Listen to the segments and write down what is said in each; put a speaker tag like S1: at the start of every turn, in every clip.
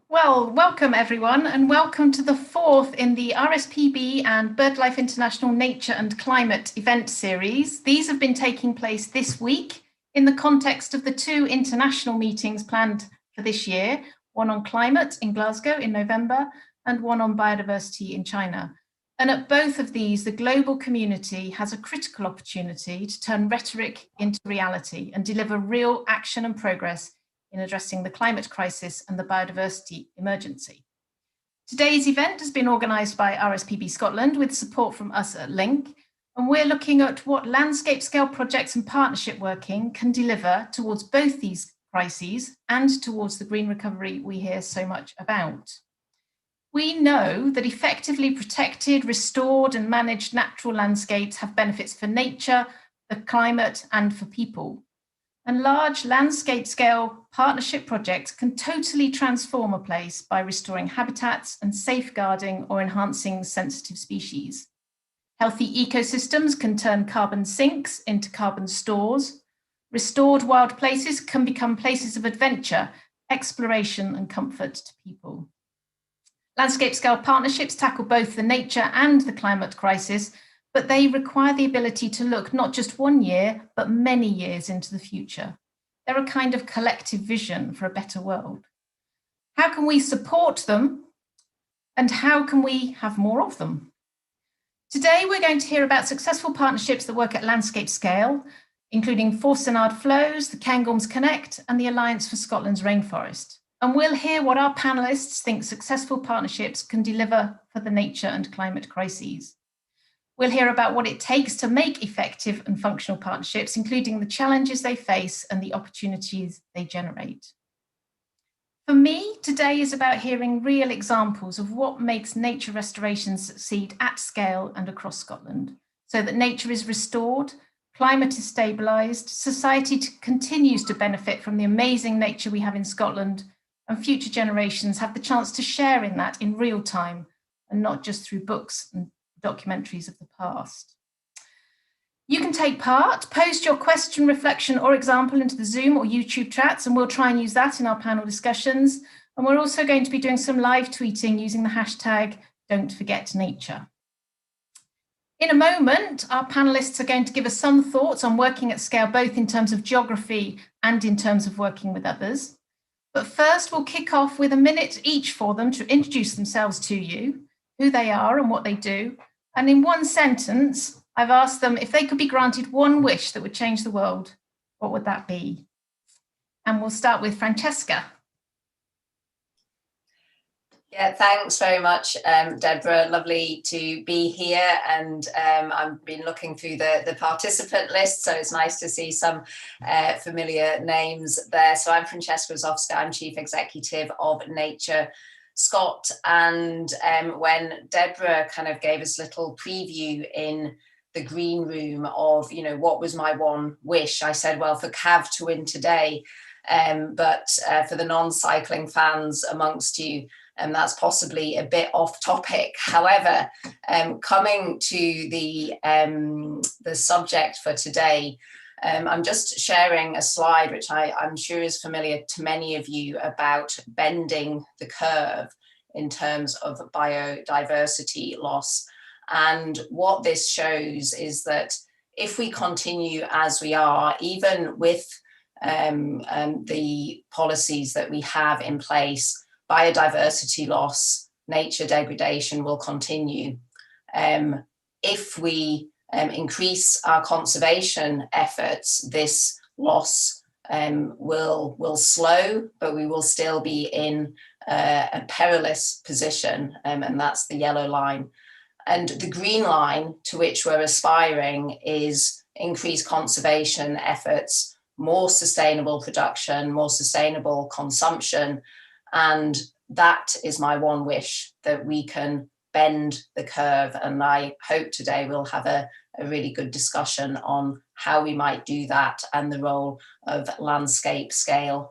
S1: Well, welcome everyone, and welcome to the fourth in the RSPB and BirdLife International Nature and Climate event series. These have been taking place this week in the context of the two international meetings planned for this year, one on climate in Glasgow in November and one on biodiversity in China. And at both of these, the global community has a critical opportunity to turn rhetoric into reality and deliver real action and progress in addressing the climate crisis and the biodiversity emergency. Today's event has been organised by RSPB Scotland with support from us at Link, and we're looking at what landscape scale projects and partnership working can deliver towards both these crises and towards the green recovery we hear so much about. We know that effectively protected, restored and managed natural landscapes have benefits for nature, the climate and for people. And large landscape scale partnership projects can totally transform a place by restoring habitats and safeguarding or enhancing sensitive species. Healthy ecosystems can turn carbon sinks into carbon stores. Restored wild places can become places of adventure, exploration and comfort to people. Landscape scale partnerships tackle both the nature and the climate crisis, but they require the ability to look not just 1 year, but many years into the future. They're a kind of collective vision for a better world. How can we support them? And how can we have more of them? Today, we're going to hear about successful partnerships that work at landscape scale, including Forsinard Flows, the Cairngorms Connect, and the Alliance for Scotland's Rainforest. And we'll hear what our panelists think successful partnerships can deliver for the nature and climate crises. We'll hear about what it takes to make effective and functional partnerships, including the challenges they face and the opportunities they generate. For me, today is about hearing real examples of what makes nature restoration succeed at scale and across Scotland, so that nature is restored, climate is stabilised, society continues to benefit from the amazing nature we have in Scotland, and future generations have the chance to share in that in real time, and not just through books and documentaries of the past. You can take part, post your question, reflection or example into the Zoom or YouTube chats, and we'll try and use that in our panel discussions. And we're also going to be doing some live tweeting using the hashtag #Don'tForgetNature. In a moment, our panelists are going to give us some thoughts on working at scale, both in terms of geography and in terms of working with others. But first, we'll kick off with a minute each for them to introduce themselves to you, who they are and what they do. And in one sentence, I've asked them if they could be granted one wish that would change the world, what would that be? And we'll start with Francesca.
S2: Yeah, thanks very much, Deborah. Lovely to be here, and I've been looking through the participant list, so it's nice to see some familiar names there. So I'm Francesca Zowska, I'm Chief Executive of Nature Scott, and when Deborah kind of gave us a little preview in the green room of, you know, what was my one wish, I said, well, for Cav to win today, but for the non-cycling fans amongst you, that's possibly a bit off topic. However, coming to the subject for today, I'm just sharing a slide which I'm sure is familiar to many of you about bending the curve in terms of biodiversity loss. And what this shows is that if we continue as we are, even with the policies that we have in place, biodiversity loss, nature degradation will continue. If we increase our conservation efforts, this loss will slow, but we will still be in a perilous position, and that's the yellow line. And the green line to which we're aspiring is increased conservation efforts, more sustainable production, more sustainable consumption, and that is my one wish, that we can bend the curve. And I hope today we'll have a really good discussion on how we might do that and the role of landscape scale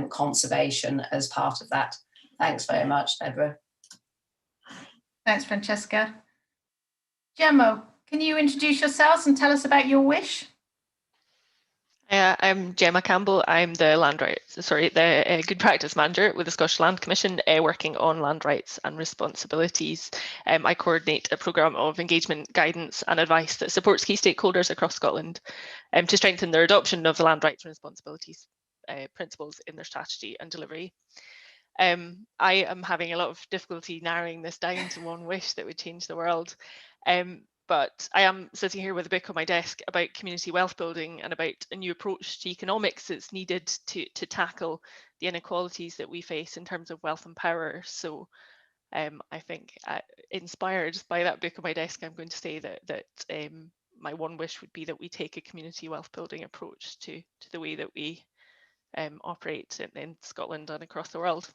S2: conservation as part of that. Thanks very much, Deborah.
S1: Thanks, Francesca. Gemma, can you introduce yourselves and tell us about your wish?
S3: I'm Gemma Campbell. I'm the Good Practice Manager with the Scottish Land Commission, working on land rights and responsibilities. I coordinate a programme of engagement, guidance and advice that supports key stakeholders across Scotland to strengthen their adoption of the land rights and responsibilities principles in their strategy and delivery. I am having a lot of difficulty narrowing this down to one wish that would change the world. But I am sitting here with a book on my desk about community wealth building and about a new approach to economics that's needed to tackle the inequalities that we face in terms of wealth and power. So I think inspired by that book on my desk, I'm going to say that my one wish would be that we take a community wealth building approach to the way that we operate in Scotland and across the world.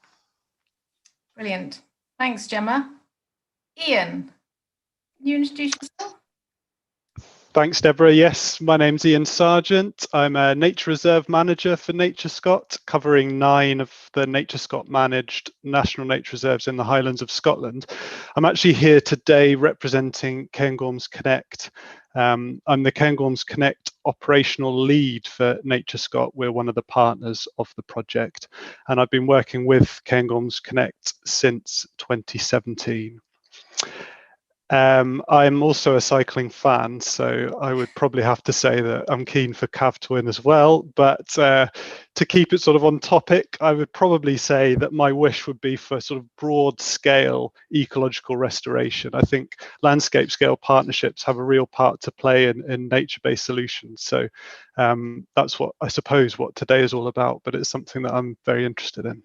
S1: Brilliant. Thanks, Gemma. Ian, can you introduce yourself?
S4: Thanks, Deborah. Yes, my name's Ian Sargent. I'm a Nature Reserve Manager for NatureScot, covering 9 of the NatureScot managed national nature reserves in the Highlands of Scotland. I'm actually here today representing Cairngorms Connect. I'm the Cairngorms Connect operational lead for NatureScot. We're one of the partners of the project, and I've been working with Cairngorms Connect since 2017. I'm also a cycling fan, so I would probably have to say that I'm keen for Cav to win as well. But to keep it sort of on topic, I would probably say that my wish would be for sort of broad scale ecological restoration. I think landscape scale partnerships have a real part to play in nature-based solutions. So that's what I suppose what today is all about, but it's something that I'm very interested in.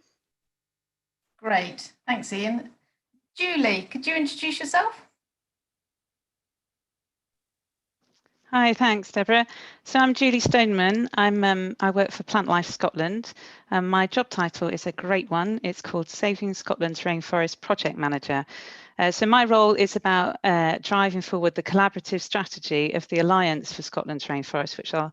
S1: Great, thanks, Ian. Julie, could you introduce yourself?
S5: Hi, thanks, Deborah. So I'm Julie Stoneman. I work for Plant Life Scotland. My job title is a great one. It's called Saving Scotland's Rainforest Project Manager. So my role is about driving forward the collaborative strategy of the Alliance for Scotland's Rainforest, which I'll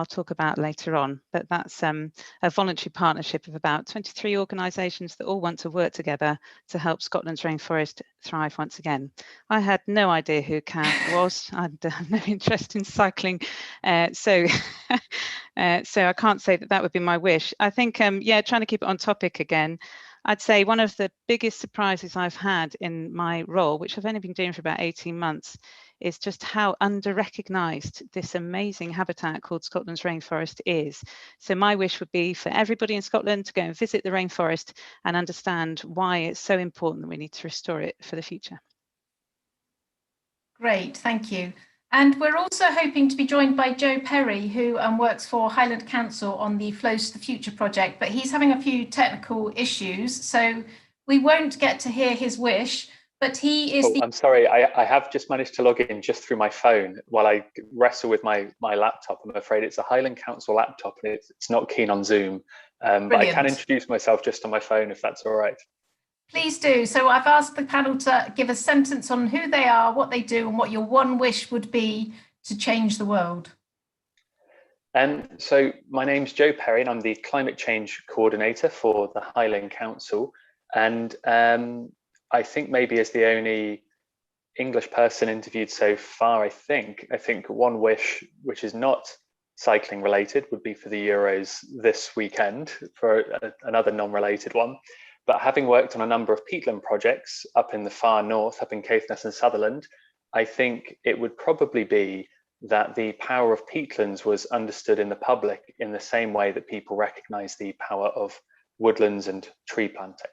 S5: talk about later on. But that's a voluntary partnership of about 23 organisations that all want to work together to help Scotland's rainforest thrive once again. I had no idea who Cav was. I had no interest in cycling, so I can't say that would be my wish. I think, yeah, trying to keep it on topic again. I'd say one of the biggest surprises I've had in my role, which I've only been doing for about 18 months, is just how under-recognised this amazing habitat called Scotland's rainforest is. So my wish would be for everybody in Scotland to go and visit the rainforest and understand why it's so important that we need to restore it for the future.
S1: Great, thank you. And we're also hoping to be joined by Joe Perry, who works for Highland Council on the Flows to the Future project, but he's having a few technical issues, so we won't get to hear his wish, but he is
S6: I'm sorry, I have just managed to log in just through my phone while I wrestle with my laptop. I'm afraid it's a Highland Council laptop and it's not keen on Zoom, but I can introduce myself just on my phone if that's all right.
S1: Please do. So I've asked the panel to give a sentence on who they are, what they do, and what your one wish would be to change the world.
S6: So my name's Joe Perry and I'm the Climate Change Coordinator for the Highland Council. And I think maybe as the only English person interviewed so far, I think one wish, which is not cycling related, would be for the Euros this weekend, for another non-related one. But having worked on a number of peatland projects up in the far north, up in Caithness and Sutherland, I think it would probably be that the power of peatlands was understood in the public in the same way that people recognise the power of woodlands and tree planting.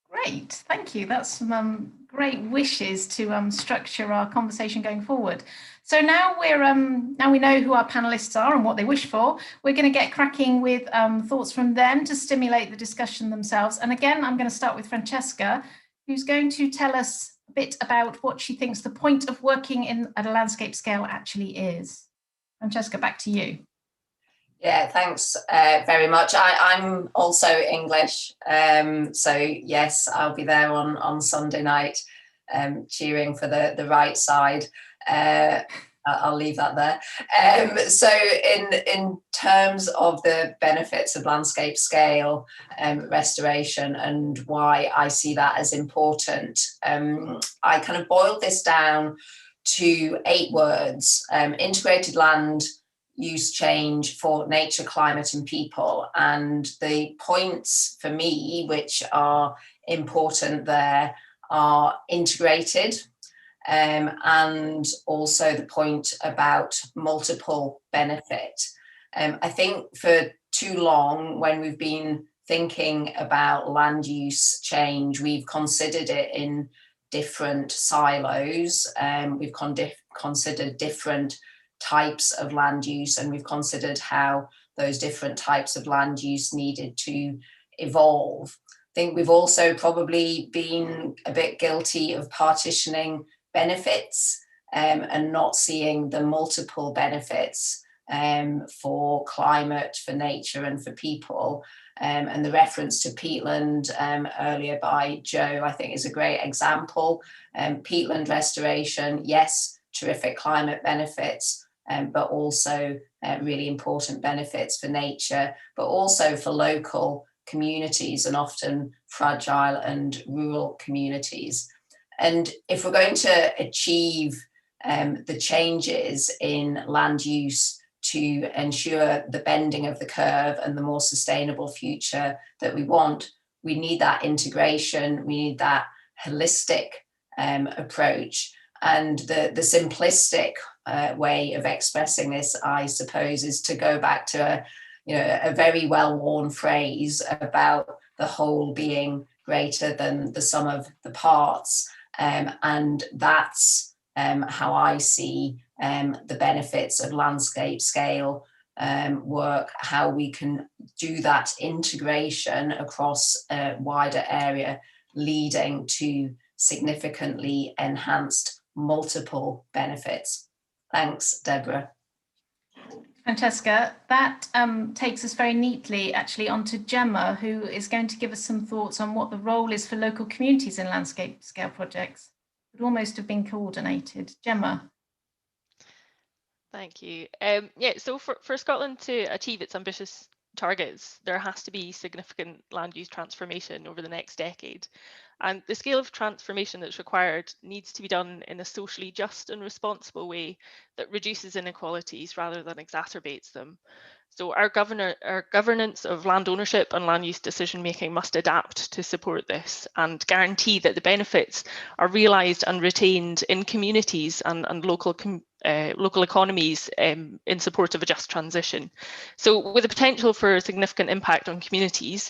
S1: Great, thank you. That's some great wishes to structure our conversation going forward. So now we know who our panelists are and what they wish for. We're going to get cracking with thoughts from them to stimulate the discussion themselves. And again, I'm going to start with Francesca, who's going to tell us a bit about what she thinks the point of working at a landscape scale actually is. Francesca, back to you.
S2: Yeah, thanks very much. I'm also English, so yes, I'll be there on Sunday night, cheering for the right side. I'll leave that there. So in terms of the benefits of landscape scale restoration and why I see that as important, I kind of boiled this down to 8 words: integrated land use change for nature, climate and people. And the points for me which are important there are integrated, and also the point about multiple benefit. I think for too long, when we've been thinking about land use change, we've considered it in different silos. We've considered different types of land use, and we've considered how those different types of land use needed to evolve. I think we've also probably been a bit guilty of partitioning benefits and not seeing the multiple benefits for climate, for nature and for people. And the reference to peatland earlier by Joe, I think, is a great example. Peatland restoration, yes, terrific climate benefits, but also really important benefits for nature, but also for local communities and often fragile and rural communities. And if we're going to achieve the changes in land use to ensure the bending of the curve and the more sustainable future that we want, we need that integration, we need that holistic approach. And the simplistic way of expressing this, I suppose, is to go back to a very well-worn phrase about the whole being greater than the sum of the parts. And that's how I see the benefits of landscape scale work, how we can do that integration across a wider area, leading to significantly enhanced multiple benefits. Thanks, Deborah.
S1: Francesca, that takes us very neatly actually onto Gemma, who is going to give us some thoughts on what the role is for local communities in landscape scale projects. It would almost have been coordinated. Gemma.
S3: Thank you. Yeah, so for Scotland to achieve its ambitious targets, there has to be significant land use transformation over the next decade. And the scale of transformation that's required needs to be done in a socially just and responsible way that reduces inequalities rather than exacerbates them. So our governance of land ownership and land use decision making must adapt to support this and guarantee that the benefits are realised and retained in communities and local economies in support of a just transition. So with the potential for a significant impact on communities,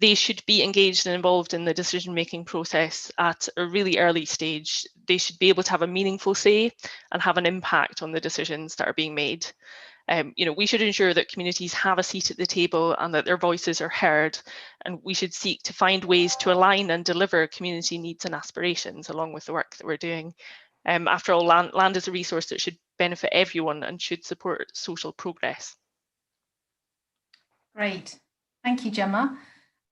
S3: they should be engaged and involved in the decision-making process at a really early stage. They should be able to have a meaningful say and have an impact on the decisions that are being made. We should ensure that communities have a seat at the table and that their voices are heard, and we should seek to find ways to align and deliver community needs and aspirations along with the work that we're doing. After all, land is a resource that should benefit everyone and should support social progress.
S1: Great, thank you, Gemma.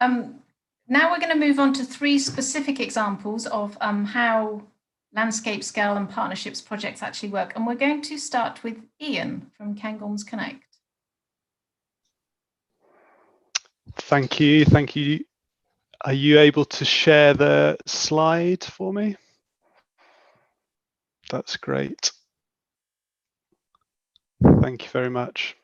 S1: Now we're going to move on to 3 specific examples of how landscape scale and partnerships projects actually work. And we're going to start with Ian from Cairngorms Connect.
S4: Thank you. Thank you. Are you able to share the slide for me? That's great. Thank you very much.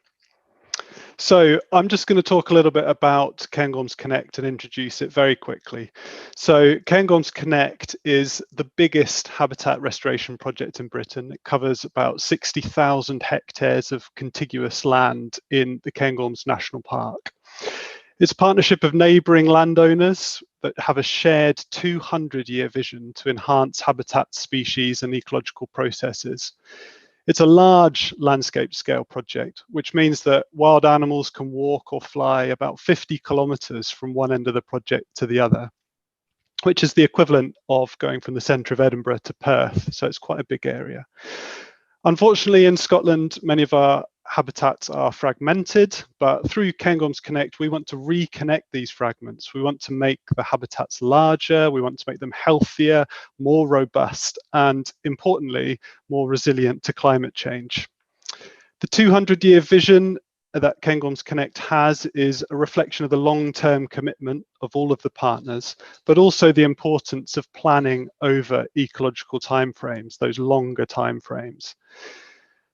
S4: So I'm just going to talk a little bit about Cairngorms Connect and introduce it very quickly. So Cairngorms Connect is the biggest habitat restoration project in Britain. It covers about 60,000 hectares of contiguous land in the Cairngorms National Park. It's a partnership of neighbouring landowners that have a shared 200-year vision to enhance habitat, species and ecological processes. It's a large landscape scale project, which means that wild animals can walk or fly about 50 kilometres from one end of the project to the other, which is the equivalent of going from the centre of Edinburgh to Perth. So it's quite a big area. Unfortunately, in Scotland, many of our habitats are fragmented, but through Cairngorms Connect, we want to reconnect these fragments. We want to make the habitats larger, we want to make them healthier, more robust, and importantly, more resilient to climate change. The 200-year vision that Cairngorms Connect has is a reflection of the long-term commitment of all of the partners, but also the importance of planning over ecological timeframes, those longer timeframes.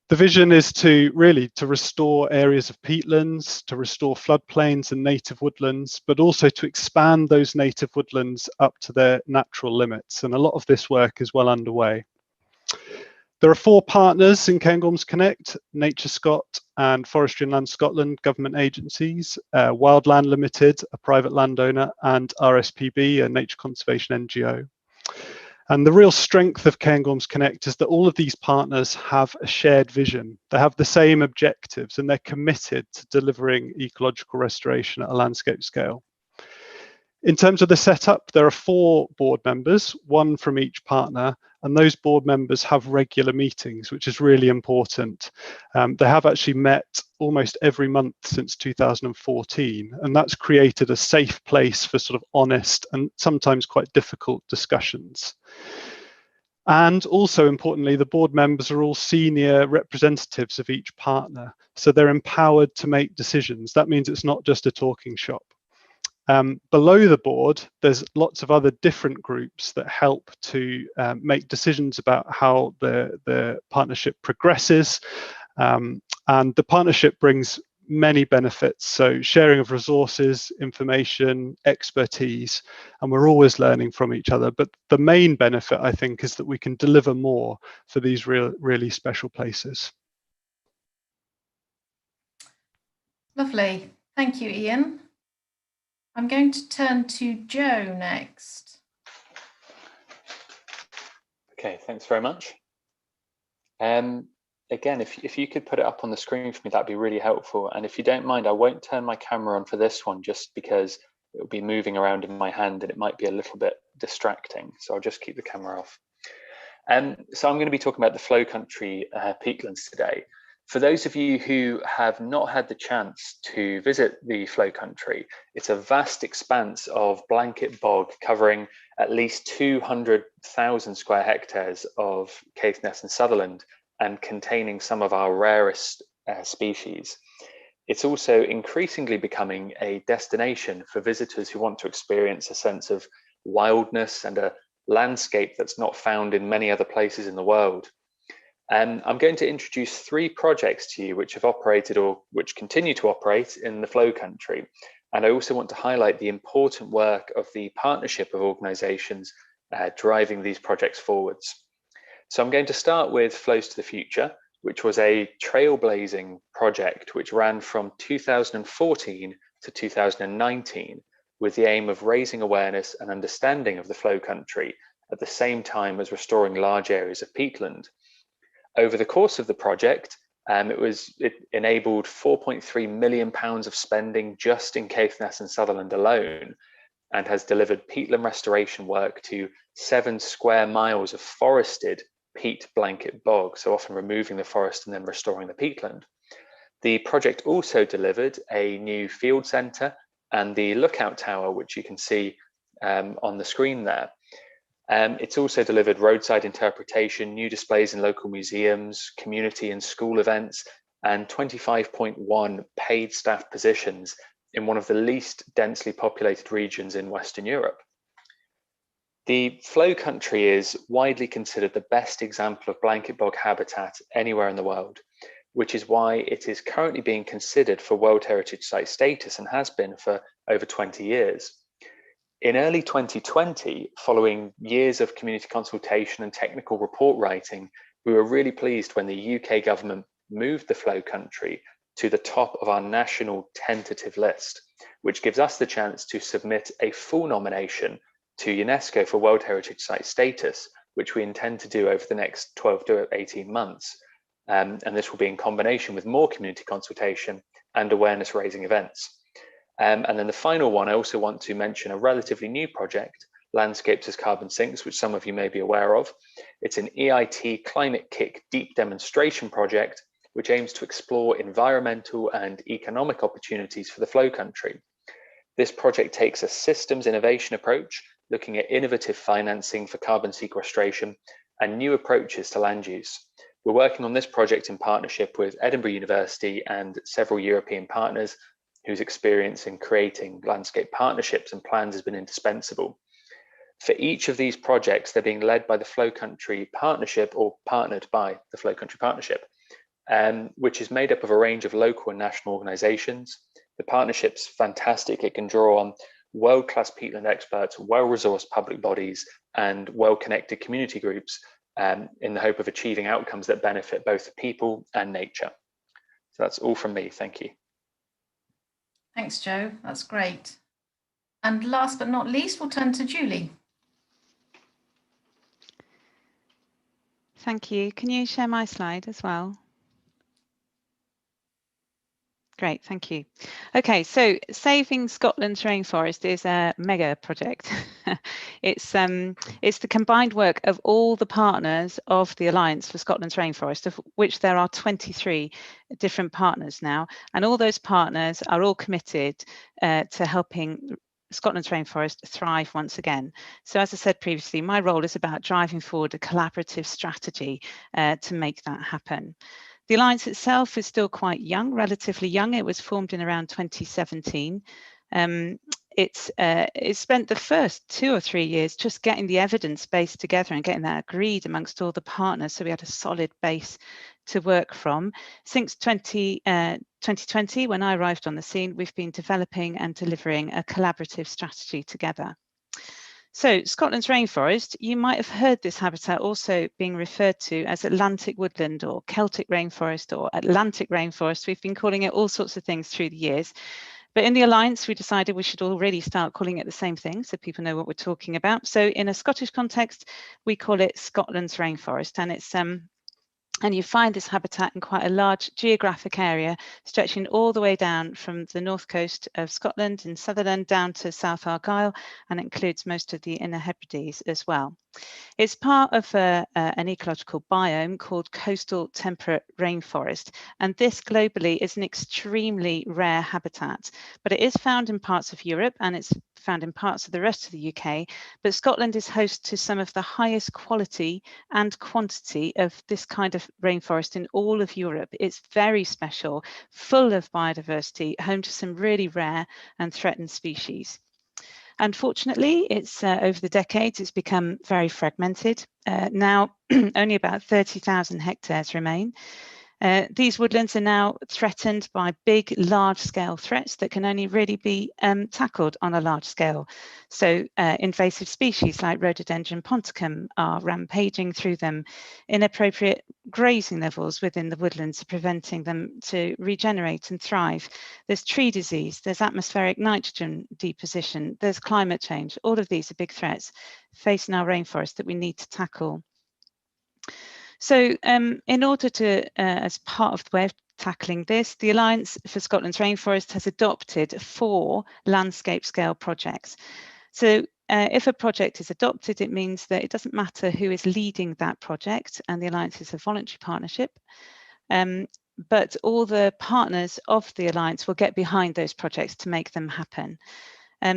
S4: The vision is to really to restore areas of peatlands, to restore floodplains and native woodlands, but also to expand those native woodlands up to their natural limits. And a lot of this work is well underway. There are 4 partners in Cairngorms Connect: NatureScot and Forestry and Land Scotland government agencies, Wildland Limited, a private landowner, and RSPB, a nature conservation NGO. And the real strength of Cairngorms Connect is that all of these partners have a shared vision. They have the same objectives and they're committed to delivering ecological restoration at a landscape scale. In terms of the setup, there are 4 board members, 1 from each partner, and those board members have regular meetings, which is really important. They have actually met almost every month since 2014, and that's created a safe place for sort of honest and sometimes quite difficult discussions. And also importantly, the board members are all senior representatives of each partner, so they're empowered to make decisions. That means it's not just a talking shop. Below the board, there's lots of other different groups that help to make decisions about how the partnership progresses. And the partnership brings many benefits. So sharing of resources, information, expertise, and we're always learning from each other. But the main benefit, I think, is that we can deliver more for these really special places.
S1: Lovely. Thank you, Ian. I'm going to turn to Joe next.
S6: Okay, thanks very much. Again, if you could put it up on the screen for me, that'd be really helpful. And if you don't mind, I won't turn my camera on for this one just because it will be moving around in my hand and it might be a little bit distracting. So I'll just keep the camera off. So I'm going to be talking about the Flow Country peatlands today. For those of you who have not had the chance to visit the Flow Country, it's a vast expanse of blanket bog covering at least 200,000 square hectares of Caithness and Sutherland and containing some of our rarest species. It's also increasingly becoming a destination for visitors who want to experience a sense of wildness and a landscape that's not found in many other places in the world. I'm going to introduce 3 projects to you which have operated or which continue to operate in the Flow Country. And I also want to highlight the important work of the partnership of organisations driving these projects forwards. So I'm going to start with Flows to the Future, which was a trailblazing project which ran from 2014 to 2019 with the aim of raising awareness and understanding of the Flow Country at the same time as restoring large areas of peatland. Over the course of the project, it enabled £4.3 million of spending just in Caithness and Sutherland alone, and has delivered peatland restoration work to 7 square miles of forested peat blanket bog, so often removing the forest and then restoring the peatland. The project also delivered a new field centre and the lookout tower, which you can see on the screen there. It's also delivered roadside interpretation, new displays in local museums, community and school events, and 25.1 paid staff positions in one of the least densely populated regions in Western Europe. The Flow Country is widely considered the best example of blanket bog habitat anywhere in the world, which is why it is currently being considered for World Heritage Site status and has been for over 20 years. In early 2020, following years of community consultation and technical report writing, we were really pleased when the UK government moved the Flow Country to the top of our national tentative list, which gives us the chance to submit a full nomination to UNESCO for World Heritage Site status, which we intend to do over the next 12 to 18 months. And this will be in combination with more community consultation and awareness raising events. And then the final one, I also want to mention a relatively new project, Landscapes as Carbon Sinks, which some of you may be aware of. It's an EIT Climate Kick deep demonstration project, which aims to explore environmental and economic opportunities for the Flow Country. This project takes a systems innovation approach, looking at innovative financing for carbon sequestration and new approaches to land use. We're working on this project in partnership with Edinburgh University and several European partners whose experience in creating landscape partnerships and plans has been indispensable. For each of these projects, they're being led by the Flow Country Partnership or partnered by the Flow Country Partnership. which is made up of a range of local and national organisations. The partnership's fantastic. It can draw on world-class peatland experts, well-resourced public bodies, and well-connected community groups in the hope of achieving outcomes that benefit both the people and nature. So that's all from me. Thank you.
S1: Thanks, Joe. That's great. And last but not least, we'll turn to Julie.
S5: Thank you. Can you share my slide as well? Great, thank you. Okay, so Saving Scotland's Rainforest is a mega project. It's the combined work of all the partners of the Alliance for Scotland's Rainforest, of which there are 23 different partners now, and all those partners are all committed to helping Scotland's rainforest thrive once again. So as I said previously, my role is about driving forward a collaborative strategy to make that happen. The Alliance itself is still quite young, relatively young. It was formed in around 2017. It spent the first 2 or 3 years just getting the evidence base together and getting that agreed amongst all the partners, so we had a solid base to work from. Since 2020, when I arrived on the scene, we've been developing and delivering a collaborative strategy together. So Scotland's rainforest, you might have heard this habitat also being referred to as Atlantic woodland or Celtic rainforest or Atlantic rainforest. We've been calling it all sorts of things through the years. But in the Alliance, we decided we should already start calling it the same thing so people know what we're talking about. So in a Scottish context, we call it Scotland's rainforest, and it's and you find this habitat in quite a large geographic area, stretching all the way down from the north coast of Scotland in Sutherland down to South Argyll, and it includes most of the Inner Hebrides as well. It's part of an ecological biome called coastal temperate rainforest, and this globally is an extremely rare habitat, but it is found in parts of Europe and it's found in parts of the rest of the UK, but Scotland is host to some of the highest quality and quantity of this kind of rainforest in all of Europe. It's very special, full of biodiversity, home to some really rare and threatened species. Unfortunately, it's over the decades, it's become very fragmented. Now, only about 30,000 hectares remain. These woodlands are now threatened by big, large-scale threats that can only really be tackled on a large scale. So invasive species like Rhododendron ponticum are rampaging through them. Inappropriate grazing levels within the woodlands are preventing them to regenerate and thrive. There's tree disease, there's atmospheric nitrogen deposition, there's climate change. All of these are big threats facing our rainforest that we need to tackle. So in order to, as part of the way of tackling this, the Alliance for Scotland's Rainforest has adopted 4 landscape scale projects. So if a project is adopted, it means that it doesn't matter who is leading that project, and the Alliance is a voluntary partnership, but all the partners of the Alliance will get behind those projects to make them happen.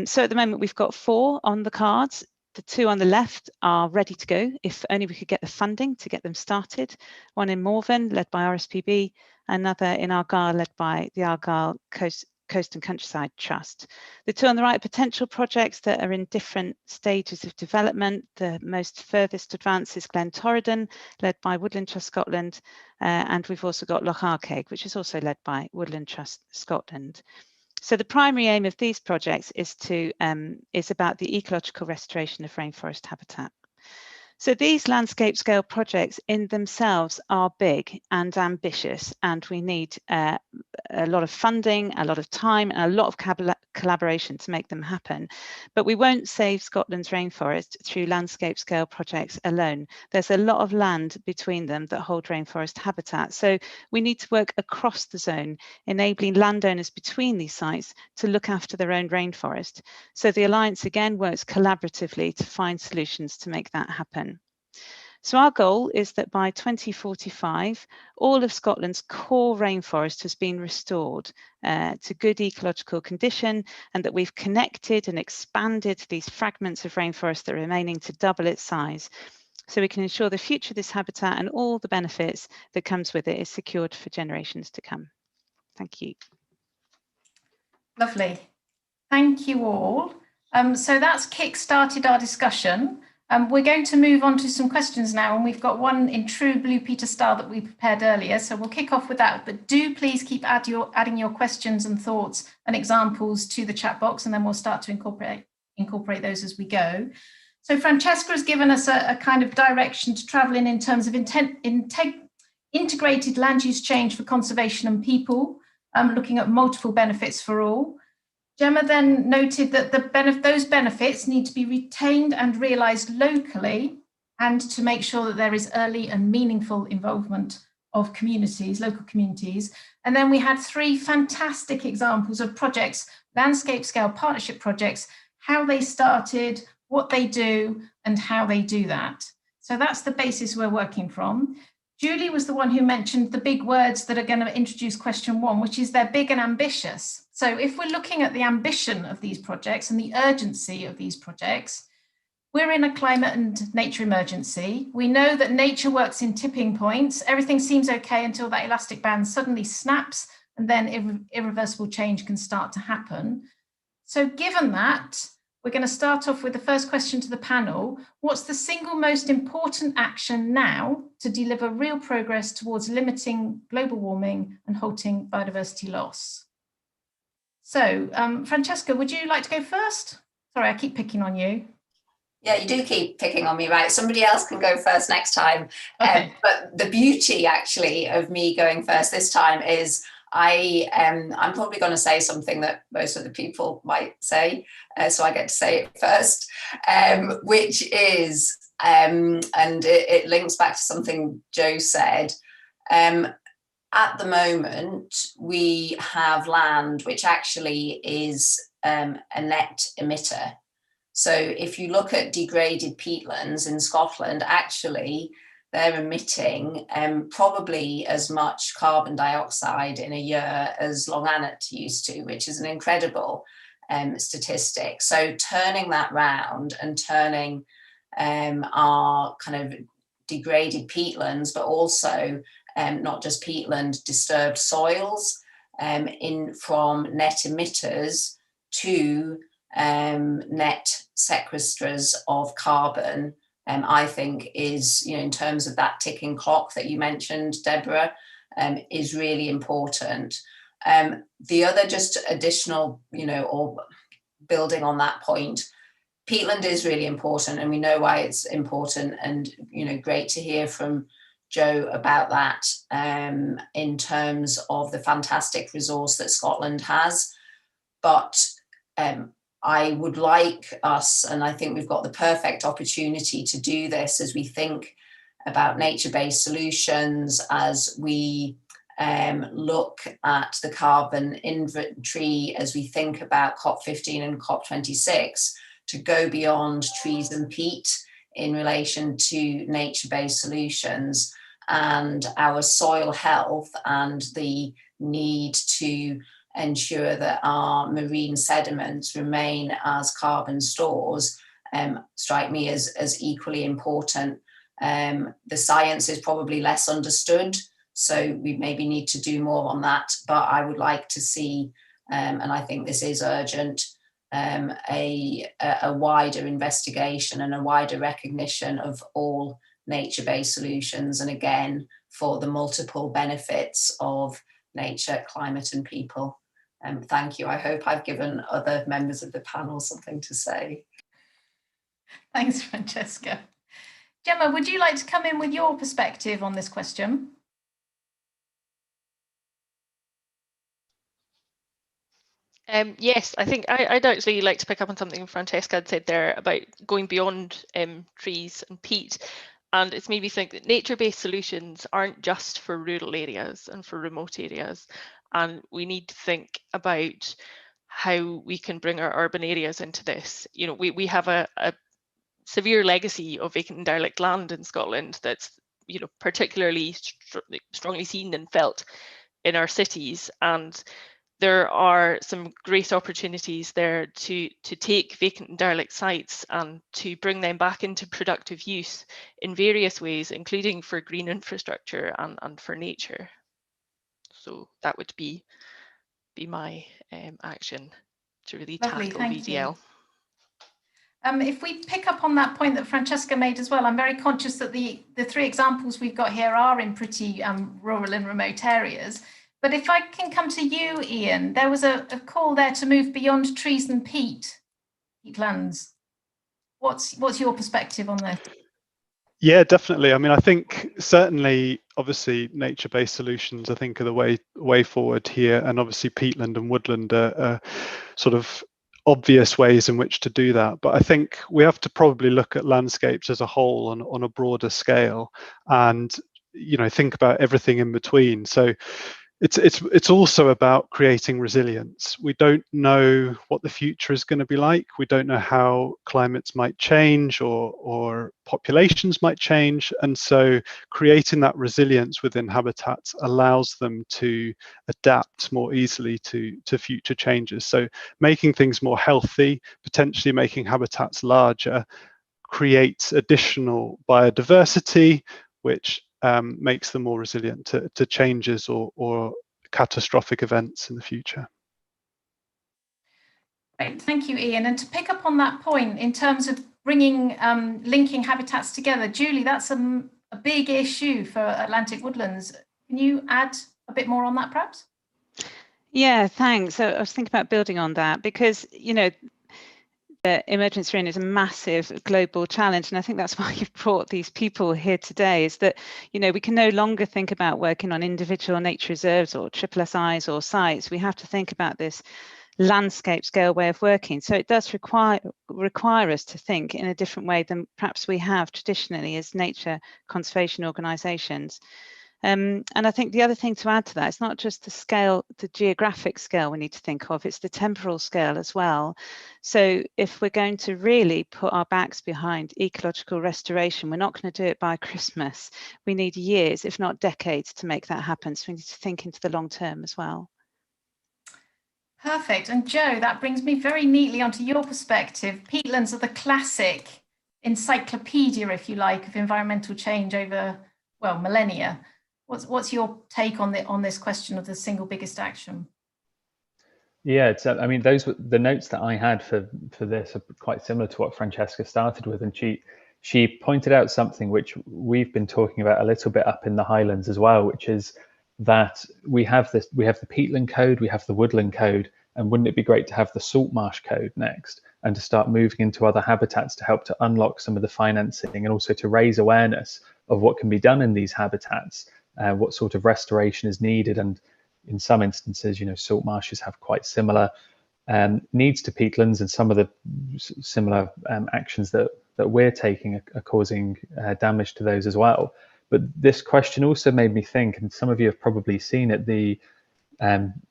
S5: So at the moment, we've got 4 on the cards. The 2 on the left are ready to go, if only we could get the funding to get them started. One in Morven, led by RSPB, another in Argyll, led by the Argyll Coast and Countryside Trust. The 2 on the right are potential projects that are in different stages of development. The most furthest advanced is Glen Torridon, led by Woodland Trust Scotland, and we've also got Loch Arkaig, which is also led by Woodland Trust Scotland. So the primary aim of these projects is about the ecological restoration of rainforest habitat. So these landscape scale projects in themselves are big and ambitious, and we need a lot of funding, a lot of time, and a lot of collaboration to make them happen. But we won't save Scotland's rainforest through landscape scale projects alone. There's a lot of land between them that hold rainforest habitat. So we need to work across the zone, enabling landowners between these sites to look after their own rainforest. So the Alliance again works collaboratively to find solutions to make that happen. So our goal is that by 2045, all of Scotland's core rainforest has been restored to good ecological condition, and that we've connected and expanded these fragments of rainforest that are remaining to double its size, so we can ensure the future of this habitat and all the benefits that comes with it is secured for generations to come. Thank you.
S1: Lovely. Thank you all. So that's kick-started our discussion. We're going to move on to some questions now, and we've got one in true Blue Peter style that we prepared earlier. So we'll kick off with that, but do please keep adding your questions and thoughts and examples to the chat box, and then we'll start to incorporate those as we go. So Francesca has given us a kind of direction to travel in terms of integrated land use change for conservation and people, looking at multiple benefits for all. Gemma then noted that those benefits need to be retained and realised locally, and to make sure that there is early and meaningful involvement of communities, local communities. And then we had 3 fantastic examples of projects, landscape scale partnership projects, how they started, what they do, and how they do that. So that's the basis we're working from. Julie was the one who mentioned the big words that are going to introduce question 1, which is they're big and ambitious. So if we're looking at the ambition of these projects and the urgency of these projects, we're in a climate and nature emergency. We know that nature works in tipping points. Everything seems okay until that elastic band suddenly snaps, and then irreversible change can start to happen. So given that, we're going to start off with the first question to the panel. What's the single most important action now to deliver real progress towards limiting global warming and halting biodiversity loss? So, Francesca, would you like to go first? Sorry, I keep picking on you.
S2: Yeah, you do keep picking on me, right? Somebody else can go first next time.
S1: Okay.
S2: But the beauty, actually, of me going first this time is I'm probably going to say something that most of the people might say, so I get to say it first, which is, and it links back to something Joe said. At the moment, we have land which actually is a net emitter. So if you look at degraded peatlands in Scotland, actually, they're emitting probably as much carbon dioxide in a year as Longannet used to, which is an incredible statistic. So turning that round and turning our kind of degraded peatlands, but also not just peatland, disturbed soils, from net emitters to net sequesters of carbon, I think is, in terms of that ticking clock that you mentioned, Deborah, is really important. The other just additional, or building on that point, peatland is really important, and we know why it's important, and, great to hear from Joe about that, in terms of the fantastic resource that Scotland has. But I would like us, and I think we've got the perfect opportunity to do this as we think about nature-based solutions, as we look at the carbon inventory, as we think about COP15 and COP26, to go beyond trees and peat in relation to nature-based solutions and our soil health, and the need to ensure that our marine sediments remain as carbon stores, strike me as equally important. The science is probably less understood, so we maybe need to do more on that, but I would like to see, and I think this is urgent, a wider investigation and a wider recognition of all nature-based solutions, and again, for the multiple benefits of nature, climate and people. Thank you. I hope I've given other members of the panel something to say.
S1: Thanks, Francesca. Gemma, would you like to come in with your perspective on this question?
S3: Yes, I think I'd actually like to pick up on something Francesca had said there about going beyond trees and peat. And it's made me think that nature-based solutions aren't just for rural areas and for remote areas. And we need to think about how we can bring our urban areas into this. We have a severe legacy of vacant and derelict land in Scotland that's, particularly strongly seen and felt in our cities. And there are some great opportunities there to take vacant and derelict sites and to bring them back into productive use in various ways, including for green infrastructure and for nature. So that would be my action to really
S1: Lovely,
S3: tackle
S1: thank
S3: VDL.
S1: you. If we pick up on that point that Francesca made as well, I'm very conscious that the three examples we've got here are in pretty rural and remote areas. But if I can come to you, Ian, there was a call there to move beyond trees and peatlands. What's your perspective on this?
S4: Yeah, definitely. I mean, I think certainly, obviously, nature-based solutions, I think, are the way forward here. And obviously, peatland and woodland are sort of obvious ways in which to do that. But I think we have to probably look at landscapes as a whole on a broader scale, and think about everything in between. So it's also about creating resilience. We don't know what the future is going to be like. We don't know how climates might change or populations might change. And so creating that resilience within habitats allows them to adapt more easily to future changes. So making things more healthy, potentially making habitats larger, creates additional biodiversity, which makes them more resilient to changes or catastrophic events in the future.
S1: Great, thank you, Ian. And to pick up on that point in terms of bringing, linking habitats together, Julie, that's a big issue for Atlantic woodlands. Can you add a bit more on that, perhaps?
S5: Yeah, thanks. So I was thinking about building on that because, the emergency rain is a massive global challenge, and I think that's why you've brought these people here today, is that we can no longer think about working on individual nature reserves or SSSIs or sites. We have to think about this landscape scale way of working. So it does require us to think in a different way than perhaps we have traditionally as nature conservation organisations. And I think the other thing to add to that, it's not just the scale, the geographic scale we need to think of, it's the temporal scale as well. So if we're going to really put our backs behind ecological restoration, we're not going to do it by Christmas. We need years, if not decades, to make that happen. So we need to think into the long term as well.
S1: Perfect. And Jo, that brings me very neatly onto your perspective. Peatlands are the classic encyclopedia, if you like, of environmental change over, well, millennia. What's your take on this question of the single biggest action?
S6: Yeah, it's. I mean, the notes that I had for this are quite similar to what Francesca started with, and she pointed out something which we've been talking about a little bit up in the Highlands as well, which is that we have the peatland code, we have the woodland code, and wouldn't it be great to have the salt marsh code next, and to start moving into other habitats to help to unlock some of the financing and also to raise awareness of what can be done in these habitats. What sort of restoration is needed, and in some instances, salt marshes have quite similar needs to peatlands, and some of the similar actions that we're taking are causing damage to those as well. But this question also made me think, and some of you have probably seen it, the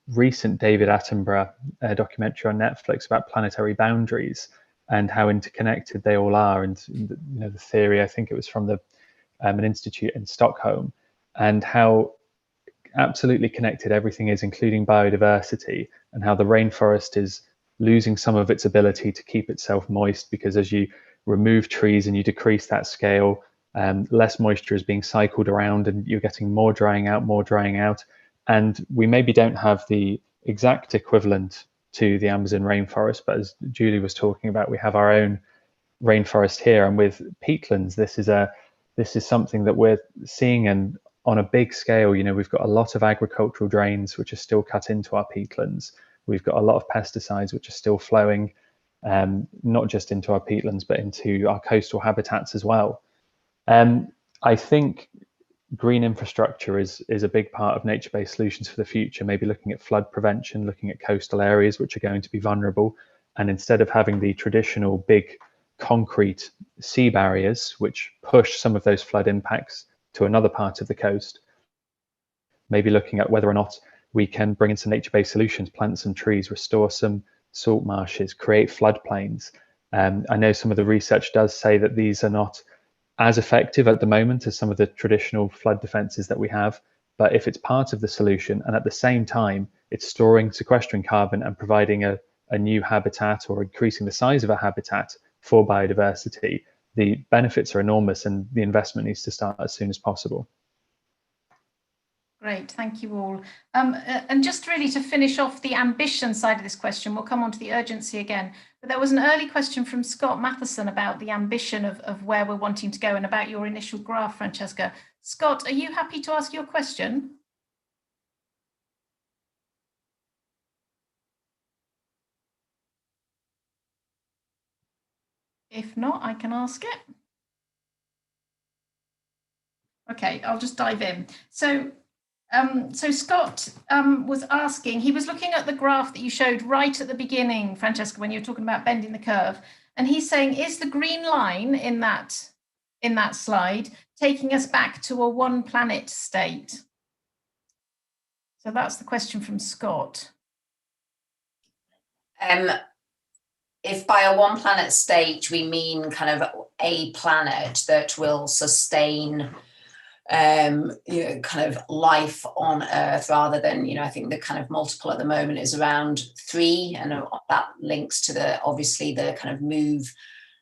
S6: recent David Attenborough documentary on Netflix about planetary boundaries and how interconnected they all are, and the theory, I think it was from an institute in Stockholm, and how absolutely connected everything is, including biodiversity, and how the rainforest is losing some of its ability to keep itself moist, because as you remove trees and you decrease that scale, less moisture is being cycled around and you're getting more drying out. And we maybe don't have the exact equivalent to the Amazon rainforest, but as Julie was talking about, we have our own rainforest here. And with peatlands, this is something that we're seeing, and on a big scale, we've got a lot of agricultural drains which are still cut into our peatlands. We've got a lot of pesticides which are still flowing, not just into our peatlands, but into our coastal habitats as well. I think green infrastructure is a big part of nature-based solutions for the future, maybe looking at flood prevention, looking at coastal areas which are going to be vulnerable. And instead of having the traditional big concrete sea barriers, which push some of those flood impacts to another part of the coast, maybe looking at whether or not we can bring in some nature-based solutions, plant some trees, restore some salt marshes, create floodplains. I know some of the research does say that these are not as effective at the moment as some of the traditional flood defenses that we have, but if it's part of the solution and at the same time it's storing, sequestering carbon and providing a new habitat or increasing the size of a habitat for biodiversity, the benefits are enormous, and the investment needs to start as soon as possible.
S1: Great, thank you all. And just really to finish off the ambition side of this question, we'll come on to the urgency again, but there was an early question from Scott Matheson about the ambition of where we're wanting to go and about your initial graph, Francesca. Scott, are you happy to ask your question? If not, I can ask it. Okay, I'll just dive in. So Scott was asking, he was looking at the graph that you showed right at the beginning, Francesca, when you were talking about bending the curve. And he's saying, is the green line in that slide taking us back to a one planet state? So that's the question from Scott.
S2: If by a one planet state, we mean kind of a planet that will sustain kind of life on Earth rather than, I think the kind of multiple at the moment is around 3, and that links to obviously the kind of move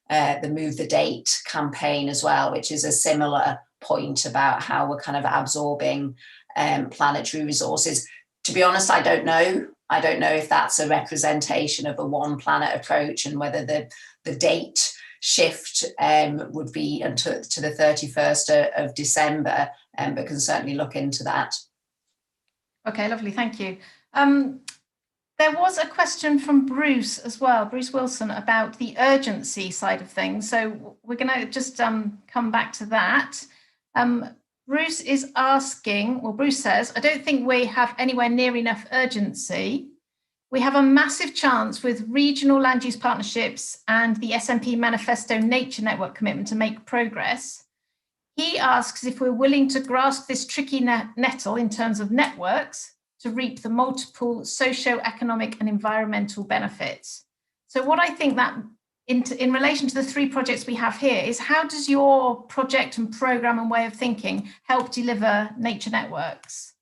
S2: the date campaign as well, which is a similar point about how we're kind of absorbing planetary resources. To be honest, I don't know. I don't know if that's a representation of a one planet approach, and whether the date shift would be to the 31st of December, but can certainly look into that.
S1: Okay, lovely, thank you. There was a question from Bruce as well, Bruce Wilson, about the urgency side of things. So we're going to just come back to that. Bruce is asking, well, Bruce says, I don't think we have anywhere near enough urgency. We have a massive chance with regional land use partnerships and the SNP Manifesto Nature Network commitment to make progress. He asks if we're willing to grasp this tricky nettle in terms of networks to reap the multiple socio-economic and environmental benefits. So what I think that in relation to the 3 projects we have here is, how does your project and program and way of thinking help deliver nature networks?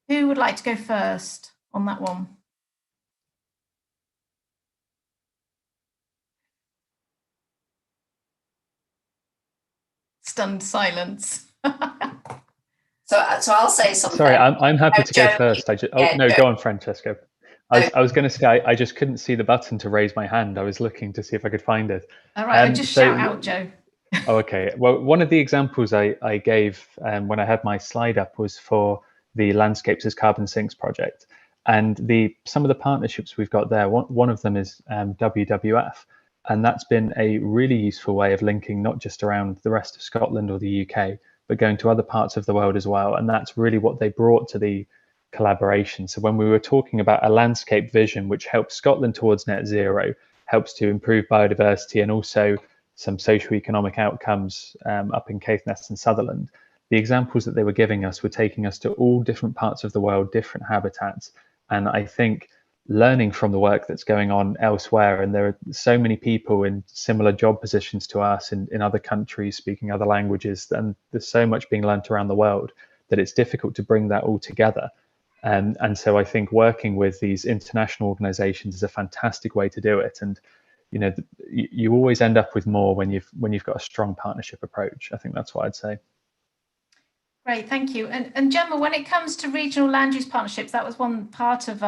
S1: Who would like to go first on that one? Stunned silence.
S2: So I'll say something.
S6: Sorry, I'm happy to go
S2: Joe,
S6: first. Go on, Francesca. I was going to say I just couldn't see the button to raise my hand. I was looking to see if I could find it.
S1: All right, just shout out, Joe.
S6: Oh, okay. Well, one of the examples I gave when I had my slide up was for the Landscapes as Carbon Sinks project, and some of the partnerships we've got there. One of them is WWF, and that's been a really useful way of linking not just around the rest of Scotland or the UK, but going to other parts of the world as well. And that's really what they brought to the collaboration. So when we were talking about a landscape vision which helps Scotland towards net zero, helps to improve biodiversity and also some socio-economic outcomes up in Caithness and Sutherland, the examples that they were giving us were taking us to all different parts of the world, different habitats. And I think learning from the work that's going on elsewhere, and there are so many people in similar job positions to us in other countries speaking other languages, and there's so much being learnt around the world that it's difficult to bring that all together. And so I think working with these international organizations is a fantastic way to do it. And you always end up with more when you've got a strong partnership approach. I think that's what I'd say.
S1: Great, thank you. And Gemma, when it comes to regional land use partnerships, that was one part of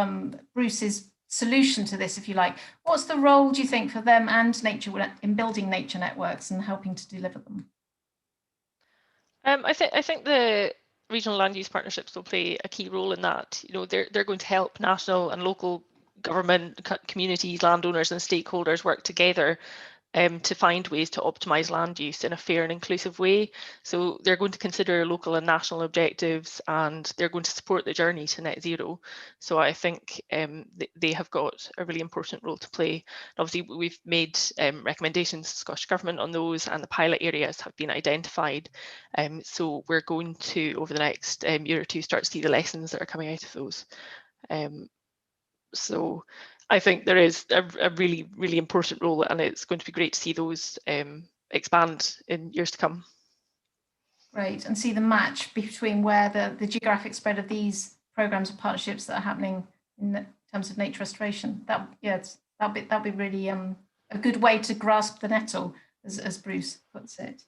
S1: Bruce's solution to this, if you like. What's the role, do you think, for them and nature in building nature networks and helping to deliver them?
S3: I think the regional land use partnerships will play a key role in that. They're going to help national and local government, communities, landowners and stakeholders work together to find ways to optimise land use in a fair and inclusive way. So they're going to consider local and national objectives, and they're going to support the journey to net zero. So I think they have got a really important role to play. Obviously, we've made recommendations to the Scottish Government on those, and the pilot areas have been identified. So we're going to, over the next year or two, start to see the lessons that are coming out of those. So I think there is a really, really important role, and it's going to be great to see those expand in years to come.
S1: Great, and see the match between where the geographic spread of these programs and partnerships that are happening in terms of nature restoration. That'll be really a good way to grasp the nettle, as Bruce puts it.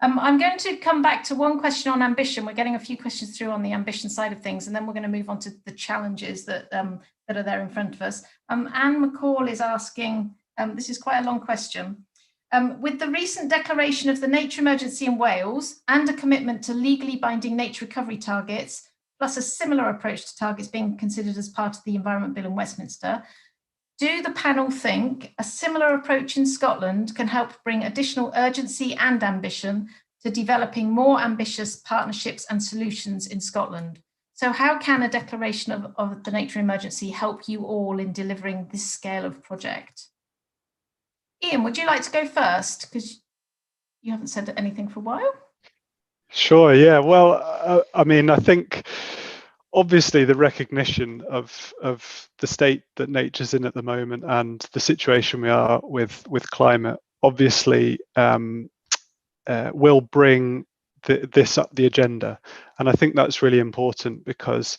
S1: I'm going to come back to one question on ambition. We're getting a few questions through on the ambition side of things, and then we're going to move on to the challenges that that are there in front of us. Anne McCall is asking, this is quite a long question. With the recent declaration of the nature emergency in Wales and a commitment to legally binding nature recovery targets, plus a similar approach to targets being considered as part of the Environment Bill in Westminster, do the panel think a similar approach in Scotland can help bring additional urgency and ambition to developing more ambitious partnerships and solutions in Scotland? So how can a declaration of the nature emergency help you all in delivering this scale of project? Ian, would you like to go first? Because you haven't said anything for a while.
S4: Sure, yeah. Well, I mean, I think obviously the recognition of the state that nature's in at the moment and the situation we are with climate obviously will bring this up the agenda, and I think that's really important, because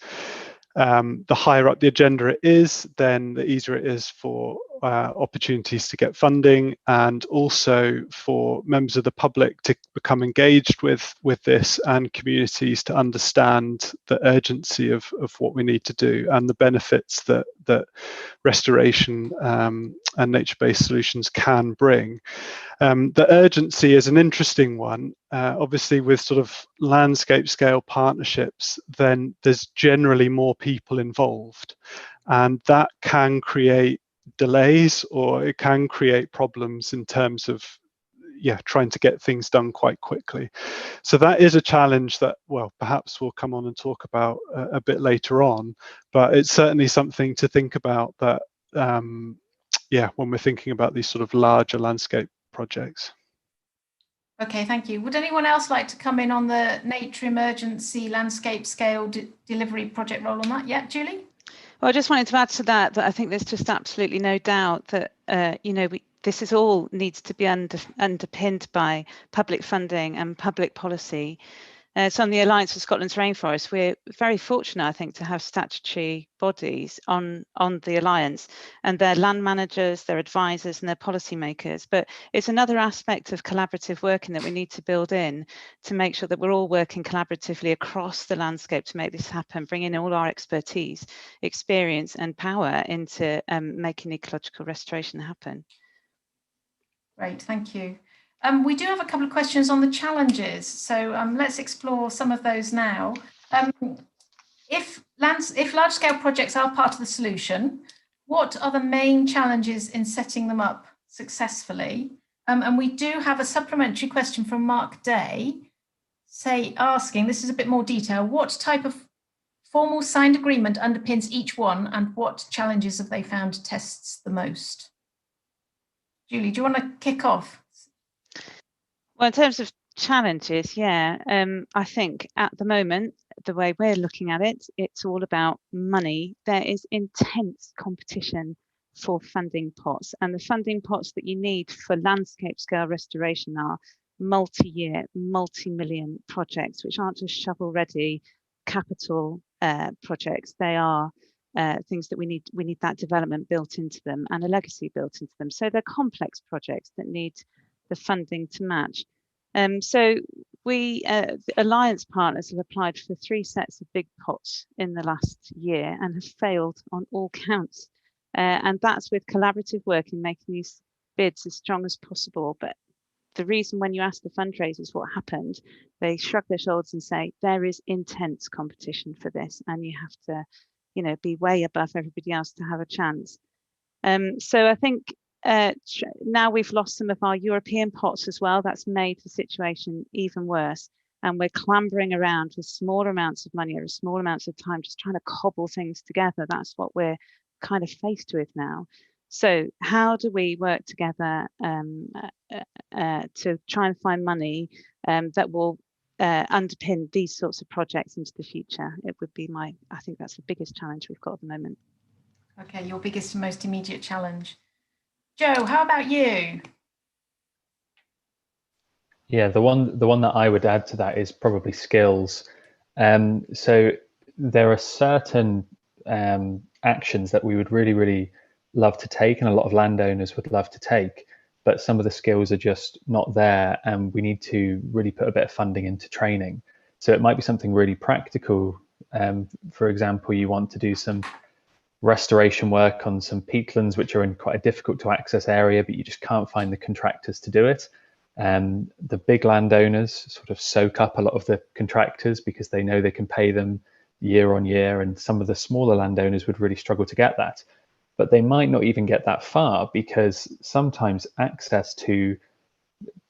S4: the higher up the agenda it is, then the easier it is for opportunities to get funding, and also for members of the public to become engaged with this, and communities to understand the urgency of what we need to do and the benefits that restoration and nature-based solutions can bring. The urgency is an interesting one. Obviously, with sort of landscape scale partnerships, then there's generally more people involved, and that can create delays, or it can create problems in terms of trying to get things done quite quickly. So that is a challenge that, well, perhaps we'll come on and talk about a bit later on, but it's certainly something to think about, that when we're thinking about these sort of larger landscape projects.
S1: Okay, thank you. Would anyone else like to come in on the nature emergency landscape scale delivery project role on that? Yeah, Julie?
S5: Well, I just wanted to add to that I think there's just absolutely no doubt that this is all needs to be underpinned by public funding and public policy. So on the Alliance for Scotland's Rainforest, we're very fortunate, I think, to have statutory bodies on the Alliance, and their land managers, their advisors and their policymakers. But it's another aspect of collaborative working that we need to build in to make sure that we're all working collaboratively across the landscape to make this happen, bring in all our expertise, experience and power into making ecological restoration happen.
S1: Great, thank you. We do have a couple of questions on the challenges, so let's explore some of those now. If large-scale projects are part of the solution, what are the main challenges in setting them up successfully? And we do have a supplementary question from Mark Day, asking, this is a bit more detail, what type of formal signed agreement underpins each one, and what challenges have they found tests the most? Julie, do you want to kick off?
S5: Well, in terms of challenges, I think at the moment, the way we're looking at it, it's all about money. There is intense competition for funding pots, and the funding pots that you need for landscape scale restoration are multi-year, multi-million projects, which aren't just shovel-ready capital projects. They are things that we need that development built into them and a legacy built into them. So they're complex projects that need the funding to match. So we, the Alliance partners, have applied for 3 sets of big pots in the last year and have failed on all counts. And that's with collaborative work in making these bids as strong as possible. But the reason when you ask the fundraisers what happened, they shrug their shoulders and say, there is intense competition for this, and you have to, be way above everybody else to have a chance. So I think now we've lost some of our European pots as well. That's made the situation even worse. And we're clambering around with small amounts of money or small amounts of time, just trying to cobble things together. That's what we're kind of faced with now. So how do we work together to try and find money that will underpin these sorts of projects into the future? It would be I think that's the biggest challenge we've got at the moment.
S1: Okay, your biggest and most immediate challenge. Joe, how about you?
S6: Yeah, the one that I would add to that is probably skills. So there are certain actions that we would really love to take, and a lot of landowners would love to take, but some of the skills are just not there, and we need to really put a bit of funding into training. So it might be something really practical. For example, you want to do some restoration work on some peatlands which are in quite a difficult to access area, but you just can't find the contractors to do it. The big landowners sort of soak up a lot of the contractors because they know they can pay them year on year, and some of the smaller landowners would really struggle to get that. But they might not even get that far, because sometimes access to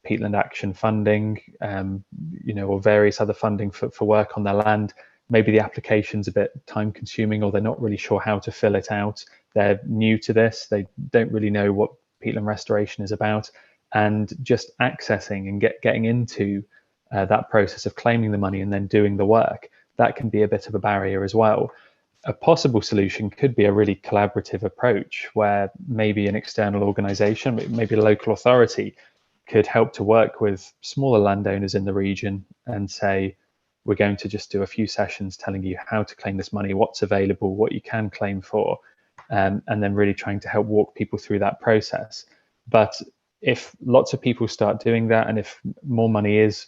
S6: peatland action funding, or various other funding for work on their land, maybe the application's a bit time consuming, or they're not really sure how to fill it out. They're new to this, they don't really know what peatland restoration is about, and just accessing and getting into that process of claiming the money and then doing the work, that can be a bit of a barrier as well. A possible solution could be a really collaborative approach where maybe an external organisation, maybe a local authority, could help to work with smaller landowners in the region and say, we're going to just do a few sessions telling you how to claim this money, what's available, what you can claim for, and then really trying to help walk people through that process. But if lots of people start doing that, and if more money is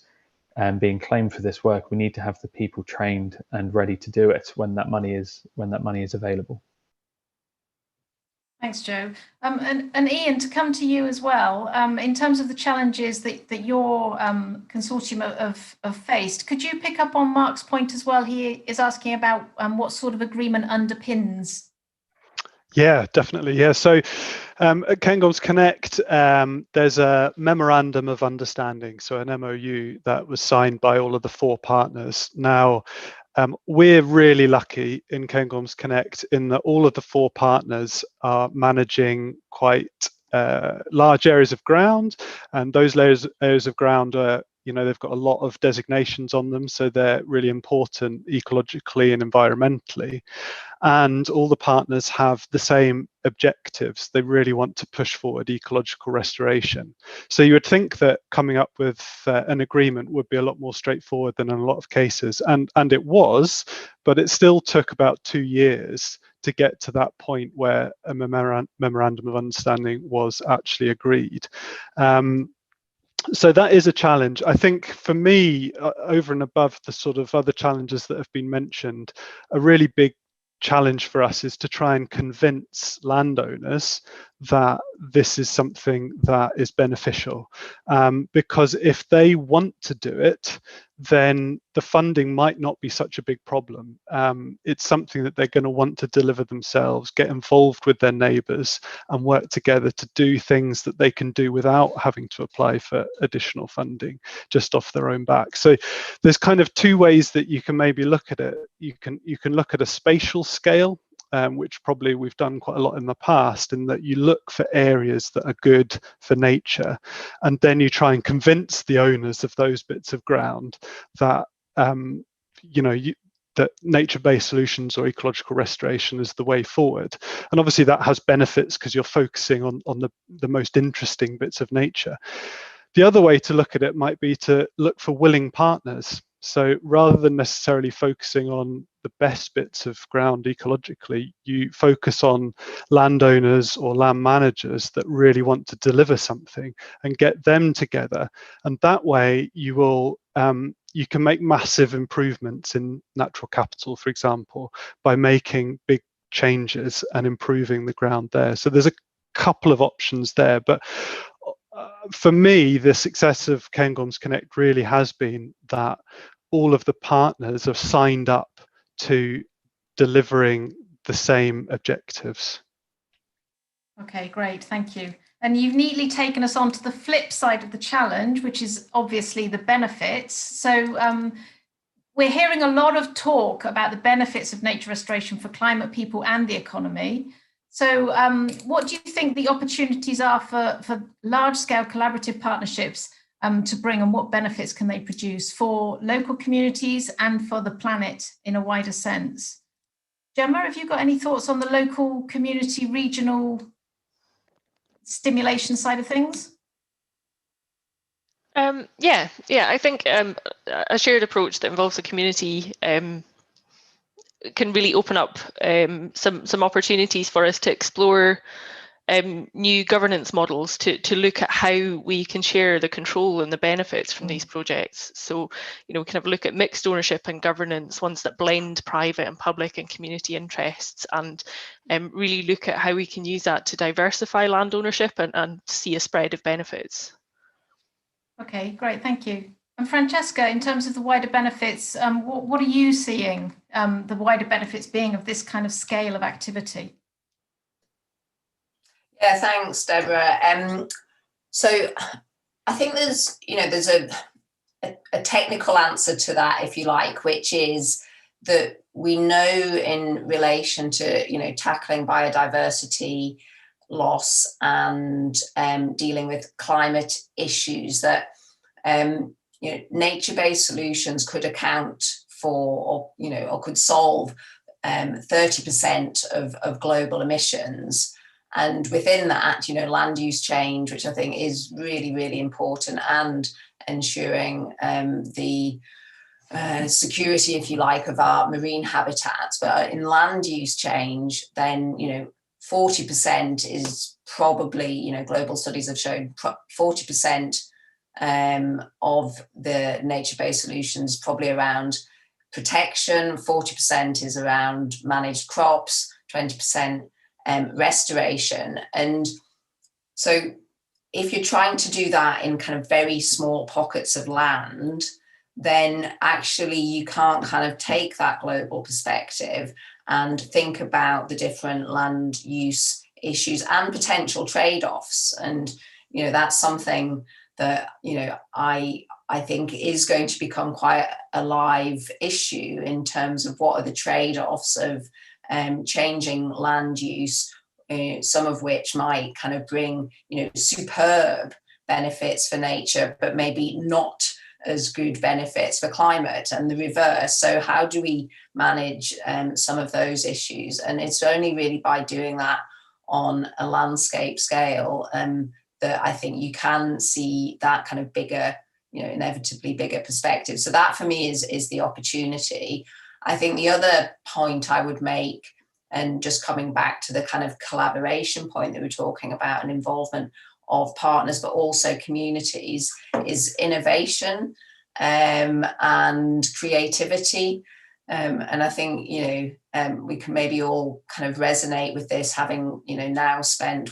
S6: being claimed for this work, we need to have the people trained and ready to do it when that money is available.
S1: Thanks, Joe. And Ian, to come to you as well, in terms of the challenges that your consortium have faced, could you pick up on Mark's point as well? He is asking about what sort of agreement underpins.
S4: Yeah, definitely. Yeah, so at Cairngorms Connect, there's a memorandum of understanding, so an MOU that was signed by all of the 4 partners. Now, we're really lucky in Cairngorms Connect in that all of the 4 partners are managing quite large areas of ground, and those areas of ground are, they've got a lot of designations on them, so they're really important ecologically and environmentally. And all the partners have the same objectives. They really want to push forward ecological restoration. So you would think that coming up with an agreement would be a lot more straightforward than in a lot of cases, and it was, but it still took about 2 years to get to that point where a memorandum of understanding was actually agreed. So that is a challenge. I think for me, over and above the sort of other challenges that have been mentioned, a really big challenge for us is to try and convince landowners that this is something that is beneficial, because if they want to do it, then the funding might not be such a big problem. It's something that they're going to want to deliver themselves, get involved with their neighbours and work together to do things that they can do without having to apply for additional funding just off their own back. So there's kind of 2 ways that you can maybe look at it. You can look at a spatial scale, which probably we've done quite a lot in the past, in that you look for areas that are good for nature, and then you try and convince the owners of those bits of ground that that nature-based solutions or ecological restoration is the way forward. And obviously that has benefits because you're focusing on the most interesting bits of nature. The other way to look at it might be to look for willing partners. So rather than necessarily focusing on the best bits of ground ecologically, you focus on landowners or land managers that really want to deliver something and get them together. And that way you will you can make massive improvements in natural capital, for example, by making big changes and improving the ground there. So there's a couple of options there, but for me, the success of Cairngorms Connect really has been that all of the partners have signed up to delivering the same objectives.
S1: Okay, great, thank you. And you've neatly taken us on to the flip side of the challenge, which is obviously the benefits. So we're hearing a lot of talk about the benefits of nature restoration for climate, people and the economy. So what do you think the opportunities are for large-scale collaborative partnerships to bring, and what benefits can they produce for local communities and for the planet in a wider sense? Gemma, have you got any thoughts on the local, community, regional stimulation side of things?
S3: Yeah, I think a shared approach that involves the community can really open up some opportunities for us to explore new governance models to look at how we can share the control and the benefits from these projects. So, we kind of look at mixed ownership and governance, ones that blend private and public and community interests, and really look at how we can use that to diversify land ownership and see a spread of benefits.
S1: Okay, great, thank you. And Francesca, in terms of the wider benefits, what are you seeing the wider benefits being of this kind of scale of activity?
S2: Yeah, thanks, Deborah. So I think there's a technical answer to that, if you like, which is that we know in relation to, tackling biodiversity loss and dealing with climate issues that, nature-based solutions could account for, or could solve 30% of global emissions. And within that, land use change, which I think is really, really important, and ensuring the security, if you like, of our marine habitats. But in land use change, then, 40% is probably, global studies have shown 40% of the nature-based solutions probably around protection, 40% is around managed crops, 20% restoration. And so if you're trying to do that in kind of very small pockets of land, then actually you can't kind of take that global perspective and think about the different land use issues and potential trade-offs. And, that's something that, I think is going to become quite a live issue in terms of what are the trade-offs of changing land use, some of which might kind of bring, superb benefits for nature, but maybe not as good benefits for climate, and the reverse. So how do we manage some of those issues? And it's only really by doing that on a landscape scale that I think you can see that kind of bigger, inevitably bigger perspective. So that for me is the opportunity. I think the other point I would make, and just coming back to the kind of collaboration point that we're talking about and involvement of partners, but also communities, is innovation and creativity. And I think, we can maybe all kind of resonate with this, having, now spent,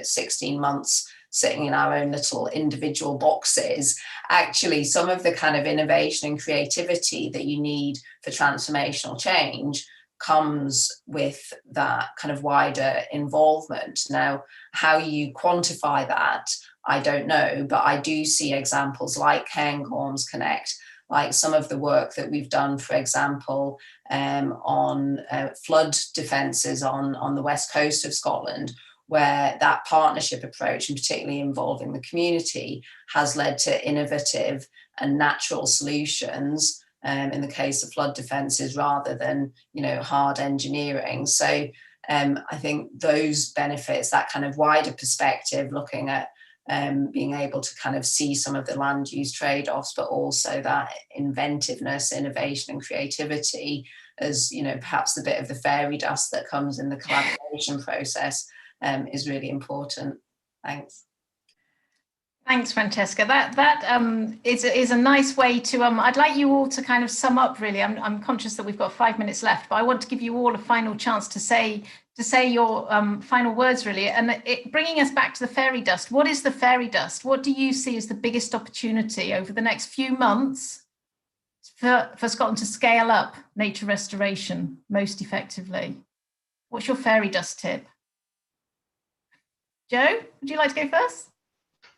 S2: 16 months sitting in our own little individual boxes. Actually, some of the kind of innovation and creativity that you need for transformational change comes with that kind of wider involvement. Now, how you quantify that, I don't know, but I do see examples like Cairngorms Connect, like some of the work that we've done, for example, on flood defences on the west coast of Scotland, where that partnership approach, and particularly involving the community, has led to innovative and natural solutions in the case of flood defences, rather than, hard engineering. So I think those benefits, that kind of wider perspective, looking at being able to kind of see some of the land use trade-offs, but also that inventiveness, innovation and creativity as, perhaps the bit of the fairy dust that comes in the collaboration process, is really important. Thanks.
S1: Thanks, Francesca. That is a nice way to. I'd like you all to kind of sum up. Really, I'm conscious that we've got 5 minutes left, but I want to give you all a final chance to say your final words. Really, and bringing us back to the fairy dust. What is the fairy dust? What do you see as the biggest opportunity over the next few months for Scotland to scale up nature restoration most effectively? What's your fairy dust tip? Joe, would you like to go first?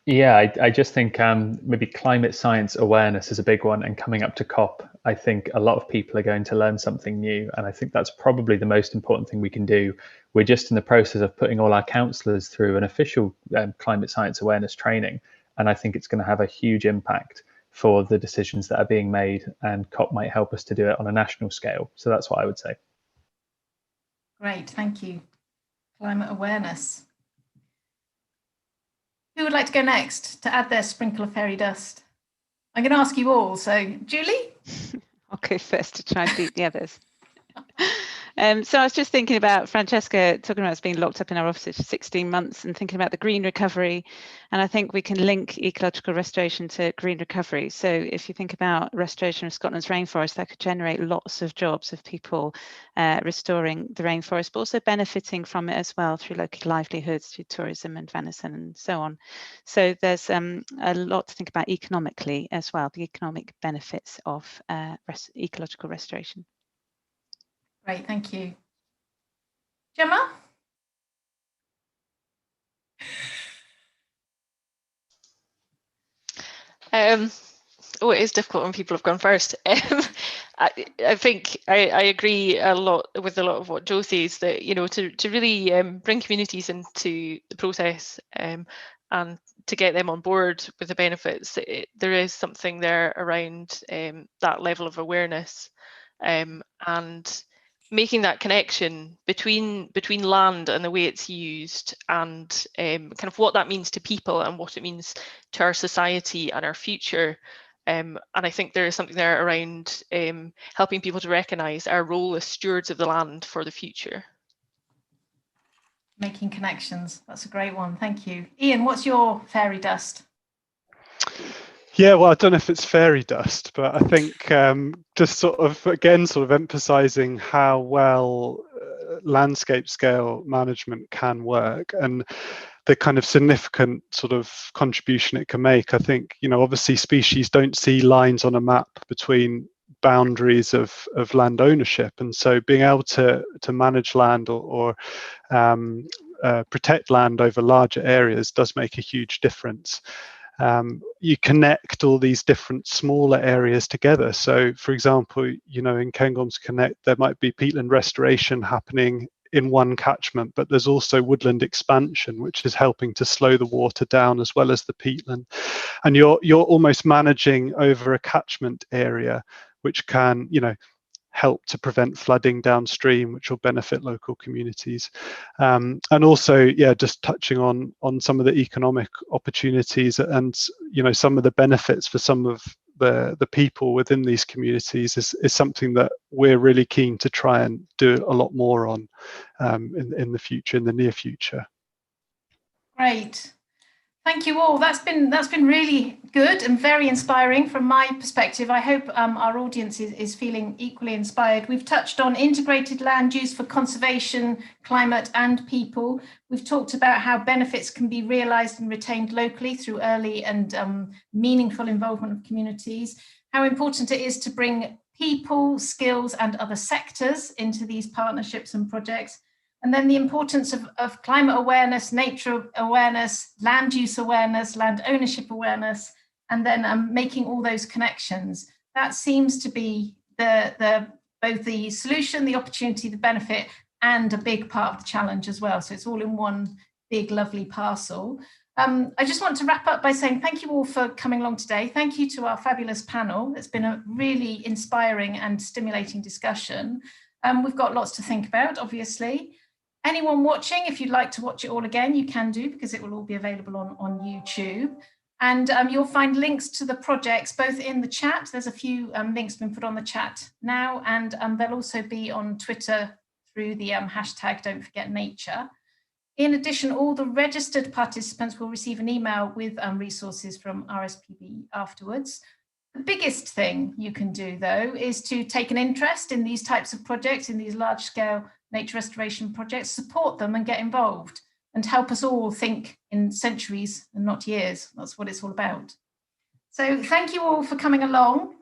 S6: Yeah, I just think maybe climate science awareness is a big one, and coming up to COP, I think a lot of people are going to learn something new, and I think that's probably the most important thing we can do. We're just in the process of putting all our councillors through an official climate science awareness training, and I think it's going to have a huge impact for the decisions that are being made, and COP might help us to do it on a national scale. So that's what I would say.
S1: Great, thank you. Climate awareness. Who would like to go next to add their sprinkle of fairy dust? I'm going to ask you all. So, Julie?
S5: I'll go first to try and beat the others. So I was just thinking about Francesca talking about us being locked up in our offices for 16 months and thinking about the green recovery. And I think we can link ecological restoration to green recovery. So if you think about restoration of Scotland's rainforest, that could generate lots of jobs of people restoring the rainforest, but also benefiting from it as well through local livelihoods, through tourism and venison and so on. So there's a lot to think about economically as well, the economic benefits of ecological restoration.
S1: Great, thank you. Gemma?
S3: Oh, it is difficult when people have gone first. I think I agree a lot with a lot of what Jo says, that, you know, to really bring communities into the process and to get them on board with the benefits, there is something there around that level of awareness and making that connection between land and the way it's used, and kind of what that means to people and what it means to our society and our future. And I think there is something there around helping people to recognise our role as stewards of the land for the future.
S1: Making connections, that's a great one, thank you. Ian, what's your fairy dust?
S4: Yeah, well, I don't know if it's fairy dust, but I think just sort of emphasising how well landscape scale management can work and the kind of significant sort of contribution it can make. I think, you know, obviously species don't see lines on a map between boundaries of land ownership, and so being able to manage land or protect land over larger areas does make a huge difference. You connect all these different smaller areas together. So, for example, you know, in Cairngorms Connect, there might be peatland restoration happening in one catchment, but there's also woodland expansion, which is helping to slow the water down as well as the peatland. And you're almost managing over a catchment area, which can, you know, help to prevent flooding downstream, which will benefit local communities. And also, yeah, just touching on some of the economic opportunities and, you know, some of the benefits for some of the people within these communities is something that we're really keen to try and do a lot more on in the future, in the near future.
S1: Great. Thank you all. That's been really good and very inspiring from my perspective. I hope our audience is feeling equally inspired. We've touched on integrated land use for conservation, climate and people. We've talked about how benefits can be realised and retained locally through early and meaningful involvement of communities, how important it is to bring people, skills and other sectors into these partnerships and projects. And then the importance of climate awareness, nature awareness, land use awareness, land ownership awareness, and then making all those connections. That seems to be both the solution, the opportunity, the benefit, and a big part of the challenge as well. So it's all in one big, lovely parcel. I just want to wrap up by saying thank you all for coming along today. Thank you to our fabulous panel. It's been a really inspiring and stimulating discussion. We've got lots to think about, obviously. Anyone watching, if you'd like to watch it all again, you can do, because it will all be available on YouTube. And you'll find links to the projects both in the chat. There's a few links been put on the chat now, and they'll also be on Twitter through the hashtag Don't Forget Nature. In addition, all the registered participants will receive an email with resources from RSPB afterwards. The biggest thing you can do, though, is to take an interest in these types of projects, in these large-scale nature restoration projects, support them and get involved, and help us all think in centuries and not years. That's what it's all about. So thank you all for coming along.